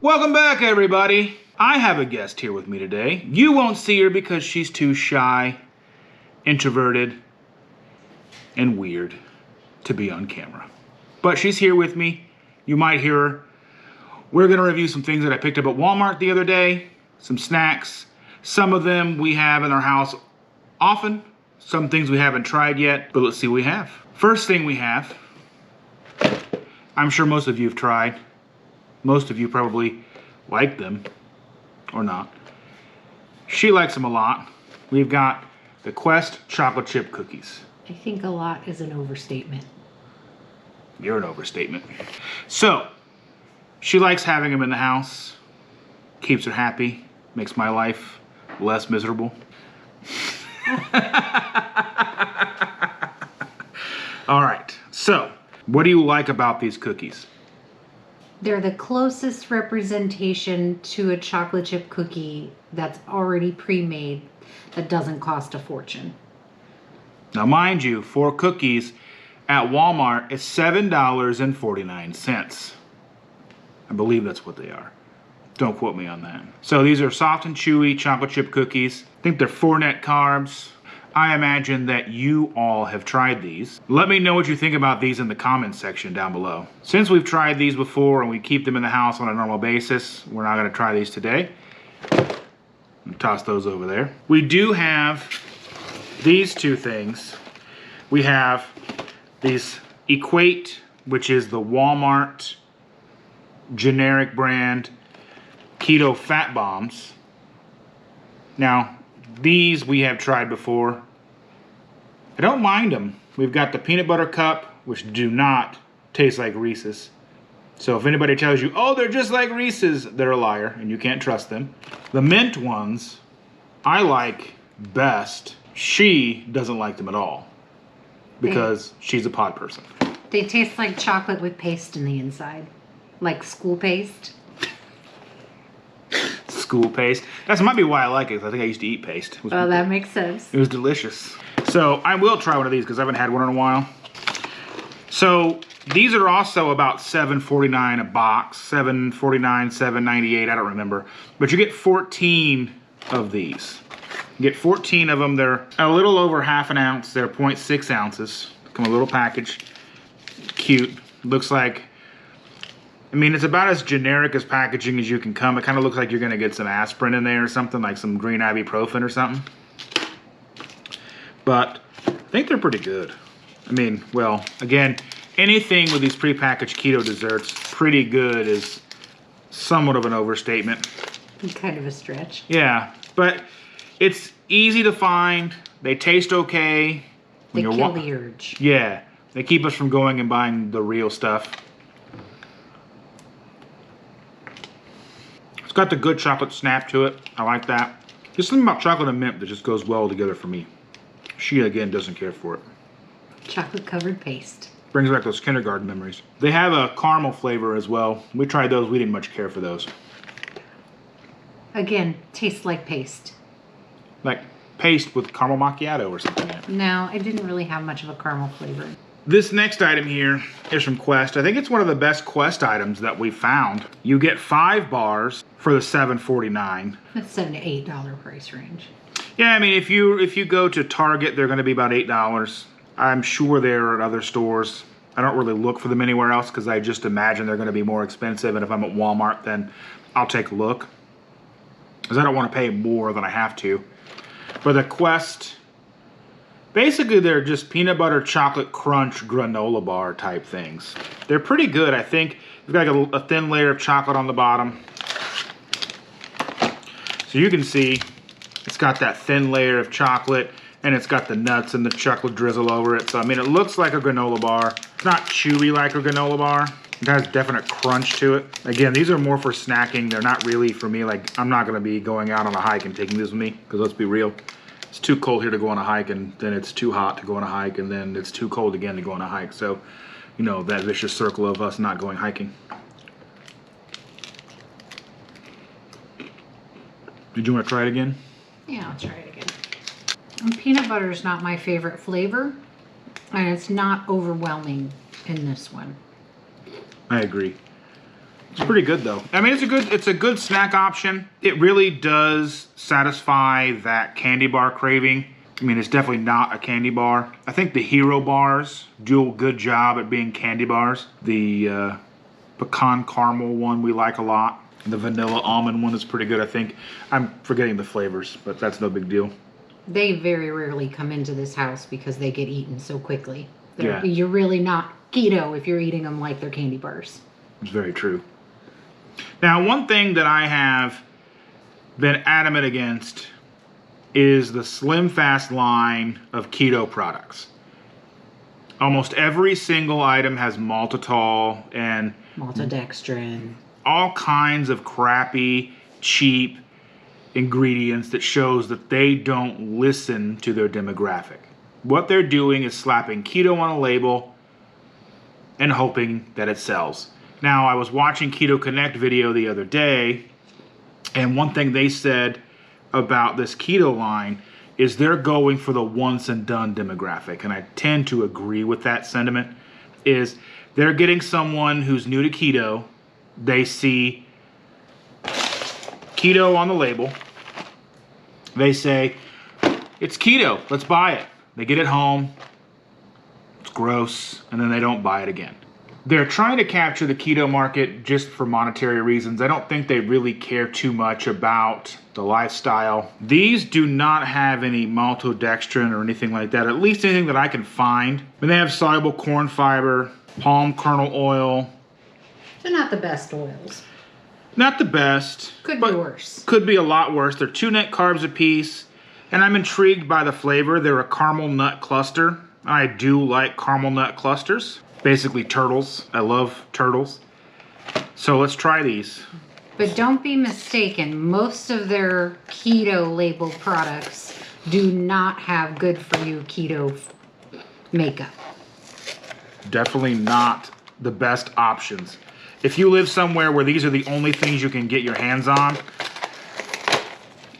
Welcome back, everybody. I have a guest here with me today. You won't see her because she's too shy, introverted, and weird to be on camera. But she's here with me. You might hear her. We're going to review some things that I picked up at Walmart the other day, some snacks. Some of them we have in our house often, some things we haven't tried yet, but let's see what we have. First thing we have, I'm sure most of you have tried. Most of you probably like them, or not. She likes them a lot. We've got the Quest chocolate chip cookies. I think a lot is an overstatement. You're an overstatement. So, she likes having them in the house. Keeps her happy. Makes my life less miserable. All right. So, what do you like about these cookies? They're the closest representation to a chocolate chip cookie that's already pre-made that doesn't cost a fortune. Now, mind you, 4 cookies at Walmart is $7.49. I believe that's what they are. Don't quote me on that. So these are soft and chewy chocolate chip cookies. I think they're 4 net carbs. I imagine that you all have tried these. Let me know what you think about these in the comments section down below. Since we've tried these before and we keep them in the house on a normal basis, we're not going to try these today. Toss those over there. We do have these 2 things. We have these Equate, which is the Walmart generic brand keto fat bombs. Now, these we have tried before. I don't mind them. We've got the peanut butter cup, which do not taste like Reese's. So if anybody tells you, oh, they're just like Reese's, they're a liar, and you can't trust them. The mint ones, I like best. She doesn't like them at all because she's a pod person. They taste like chocolate with paste in the inside. Like school paste. School paste. That might be why I like it, because I think I used to eat paste. Oh, that makes sense. It was delicious. So I will try one of these because I haven't had one in a while. So these are also about $7.49 a box. $7.49, $7.98, I don't remember. But you get 14 of these. You get 14 of them. They're a little over half an ounce. They're 0.6 ounces. Come in a little package. Cute. Looks like, I mean, it's about as generic as packaging as you can come. It kind of looks like you're going to get some aspirin in there or something, like some green ibuprofen or something. But I think they're pretty good. I mean, well, again, anything with these prepackaged keto desserts, pretty good is somewhat of an overstatement. Kind of a stretch. Yeah, but it's easy to find. They taste okay. They kill the urge. Yeah, they keep us from going and buying the real stuff. It's got the good chocolate snap to it. I like that. There's something about chocolate and mint that just goes well together for me. She, again, doesn't care for it. Chocolate covered paste. Brings back those kindergarten memories. They have a caramel flavor as well. We tried those. We didn't much care for those. Again, tastes like paste. Like paste with caramel macchiato or something. No, it didn't really have much of a caramel flavor. This next item here is from Quest. I think it's one of the best Quest items that we've found. You get 5 bars for the $7.49. That's an $8 price range. Yeah, I mean, if you go to Target, they're going to be about $8. I'm sure they're at other stores. I don't really look for them anywhere else because I just imagine they're going to be more expensive. And if I'm at Walmart, then I'll take a look because I don't want to pay more than I have to. But the Quest, basically they're just peanut butter chocolate crunch granola bar type things. They're pretty good, I think. They've got like a thin layer of chocolate on the bottom. So you can see it's got that thin layer of chocolate and it's got the nuts and the chocolate drizzle over it. So I mean, it looks like a granola bar. It's not chewy like a granola bar. It has definite crunch to it. Again, these are more for snacking. They're not really for me. Like, I'm not gonna be going out on a hike and taking these with me, because let's be real, it's too cold here to go on a hike, and then it's too hot to go on a hike, and then it's too cold again to go on a hike. So, you know, that vicious circle of us not going hiking. Did you want to try it again? Yeah, I'll try it again. And peanut butter is not my favorite flavor, and it's not overwhelming in this one. I agree. It's pretty good though. I mean, it's a good snack option. It really does satisfy that candy bar craving. I mean, it's definitely not a candy bar. I think the Hero bars do a good job at being candy bars. The pecan caramel one we like a lot. The vanilla almond one is pretty good, I think. I'm forgetting the flavors, but that's no big deal. They very rarely come into this house because they get eaten so quickly. Yeah. You're really not keto if you're eating them like they're candy bars. It's very true. Now, one thing that I have been adamant against is the Slim Fast line of keto products. Almost every single item has maltitol and maltodextrin, all kinds of crappy, cheap ingredients that shows that they don't listen to their demographic. What they're doing is slapping keto on a label and hoping that it sells. Now, I was watching Keto Connect video the other day, and one thing they said about this keto line is they're going for the once and done demographic, and I tend to agree with that sentiment. Is they're getting someone who's new to keto, they see keto on the label, they say, it's keto, let's buy it. They get it home, it's gross, and then they don't buy it again. They're trying to capture the keto market just for monetary reasons. I don't think they really care too much about the lifestyle. These do not have any maltodextrin or anything like that, at least anything that I can find. And they have soluble corn fiber, palm kernel oil. They're not the best oils. Not the best. Could be worse. Could be a lot worse. They're 2 net carbs a piece. And I'm intrigued by the flavor. They're a caramel nut cluster. I do like caramel nut clusters. Basically turtles. I love turtles. So let's try these. But don't be mistaken. Most of their keto label products do not have good for you keto makeup. Definitely not the best options. If you live somewhere where these are the only things you can get your hands on,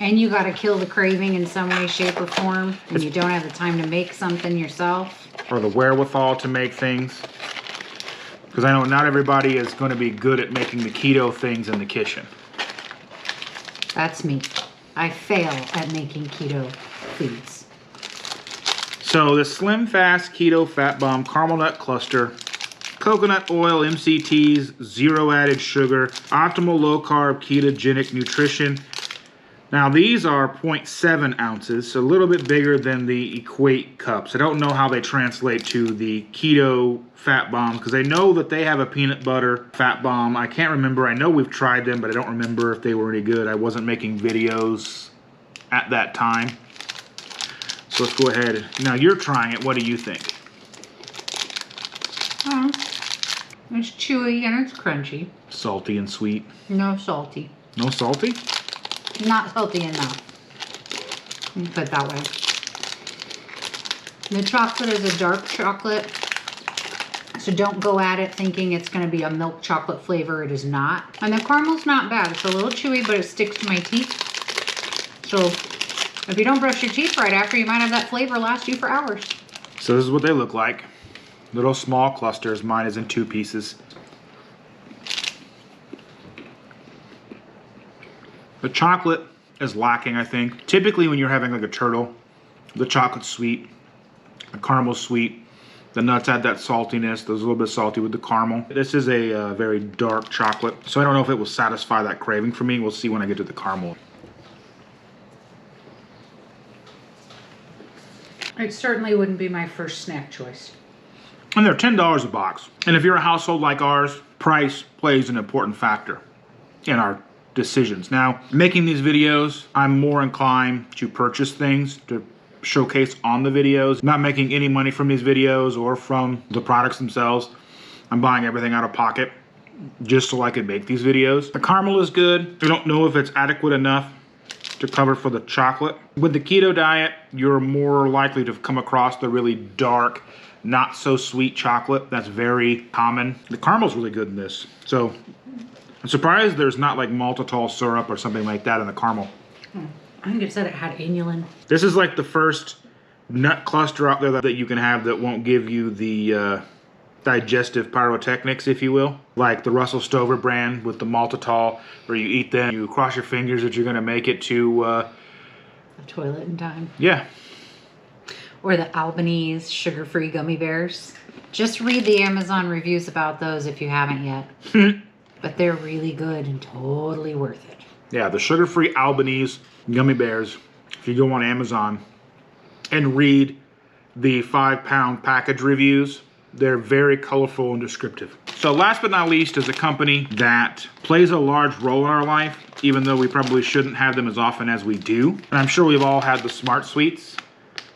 and you got to kill the craving in some way, shape, or form, and you don't have the time to make something yourself, or the wherewithal to make things, because I know not everybody is going to be good at making the keto things in the kitchen. That's me. I fail at making keto foods. So the Slim Fast Keto Fat Bomb Caramel Nut Cluster, coconut oil, MCTs, 0 added sugar, optimal low carb ketogenic nutrition. Now these are 0.7 ounces, so a little bit bigger than the Equate cups. I don't know how they translate to the Keto Fat Bomb, because I know that they have a peanut butter fat bomb. I can't remember. I know we've tried them, but I don't remember if they were any good. I wasn't making videos at that time. So let's go ahead. Now you're trying it. What do you think? Oh, it's chewy and it's crunchy. Salty and sweet. No salty. No salty? Not salty enough. Let me put it that way. The chocolate is a dark chocolate, so don't go at it thinking it's going to be a milk chocolate flavor. It is not. And the caramel's not bad. It's a little chewy, but it sticks to my teeth. So if you don't brush your teeth right after, you might have that flavor last you for hours. So this is what they look like. Little small clusters. Mine is in 2 pieces. The chocolate is lacking, I think. Typically when you're having like a turtle, the chocolate's sweet, the caramel's sweet, the nuts add that saltiness. There's a little bit salty with the caramel. This is a very dark chocolate, so I don't know if it will satisfy that craving for me. We'll see when I get to the caramel. It certainly wouldn't be my first snack choice. And they're $10 a box. And if you're a household like ours, price plays an important factor in our decisions. Now, making these videos, I'm more inclined to purchase things to showcase on the videos. Not making any money from these videos or from the products themselves. I'm buying everything out of pocket just so I can make these videos. The caramel is good. I don't know if it's adequate enough to cover for the chocolate. With the keto diet, you're more likely to come across the really dark, not so sweet chocolate. That's very common. The caramel's really good in this. So I'm surprised there's not like maltitol syrup or something like that in the caramel. I think it said it had inulin. This is like the first nut cluster out there that you can have that won't give you the digestive pyrotechnics, if you will, like the Russell Stover brand with the maltitol, where you eat them, you cross your fingers that you're going to make it to the toilet in time. Yeah. Or the Albanese sugar-free gummy bears. Just read the Amazon reviews about those if you haven't yet. But they're really good and totally worth it. Yeah, the sugar-free Albanese gummy bears. If you go on Amazon and read the 5-pound package reviews, they're very colorful and descriptive. So last but not least is a company that plays a large role in our life, even though we probably shouldn't have them as often as we do. And I'm sure we've all had the Smart Sweets,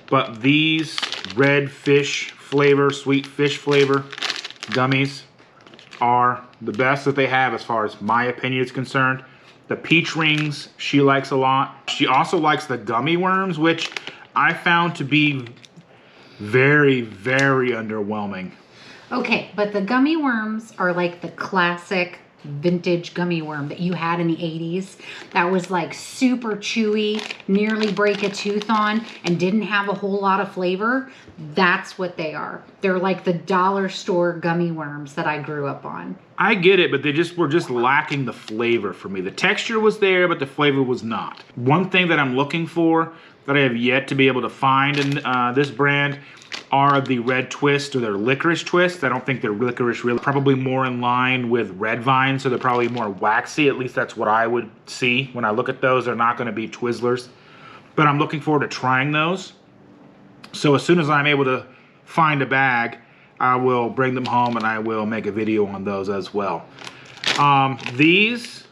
but these red fish flavor, sweet fish flavor gummies are the best that they have as far as my opinion is concerned. The peach rings she likes a lot. She also likes the gummy worms, which I found to be very, very underwhelming. Okay, but the gummy worms are like the classic vintage gummy worm that you had in the 80s that was like super chewy, nearly break a tooth on, and didn't have a whole lot of flavor. That's what they are. They're like the dollar store gummy worms that I grew up on. I get it, but they were just lacking the flavor for me. The texture was there, but the flavor was not. One thing that I'm looking for that I have yet to be able to find in this brand are the red twist or their licorice twist. I don't think they're licorice really. Probably more in line with red vine, so they're probably more waxy. At least that's what I would see when I look at those. They're not going to be Twizzlers, but I'm looking forward to trying those. So as soon as I'm able to find a bag, I will bring them home and I will make a video on those as well. These,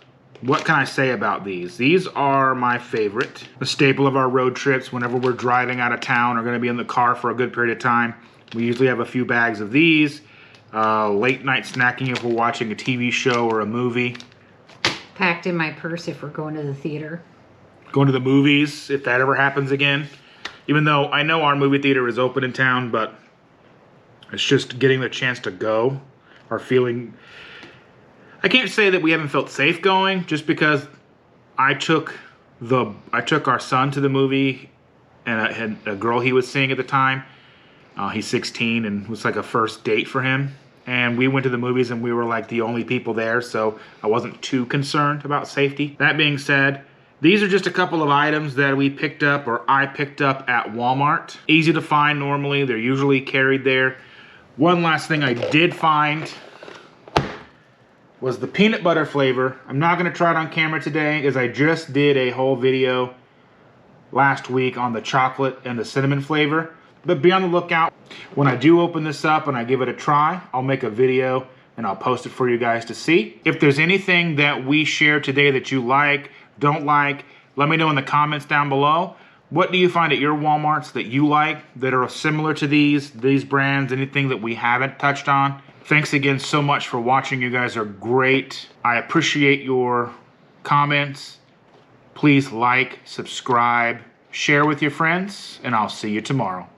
what can I say about these? These are my favorite. A staple of our road trips whenever we're driving out of town or going to be in the car for a good period of time. We usually have a few bags of these. Late night snacking if we're watching a TV show or a movie. Packed in my purse if we're going to the theater. Going to the movies, if that ever happens again. Even though I know our movie theater is open in town, but it's just getting the chance to go or feeling... I can't say that we haven't felt safe going, just because I took our son to the movie and I had a girl he was seeing at the time. He's 16 and it was like a first date for him. And we went to the movies and we were like the only people there, so I wasn't too concerned about safety. That being said, these are just a couple of items that we picked up, or I picked up at Walmart. Easy to find normally, they're usually carried there. One last thing I did find was the peanut butter flavor. I'm not gonna try it on camera today, as I just did a whole video last week on the chocolate and the cinnamon flavor. But be on the lookout. When I do open this up and I give it a try, I'll make a video and I'll post it for you guys to see. If there's anything that we shared today that you like, don't like, let me know in the comments down below. What do you find at your Walmarts that you like that are similar to these brands, anything that we haven't touched on? Thanks again so much for watching. You guys are great. I appreciate your comments. Please like, subscribe, share with your friends, and I'll see you tomorrow.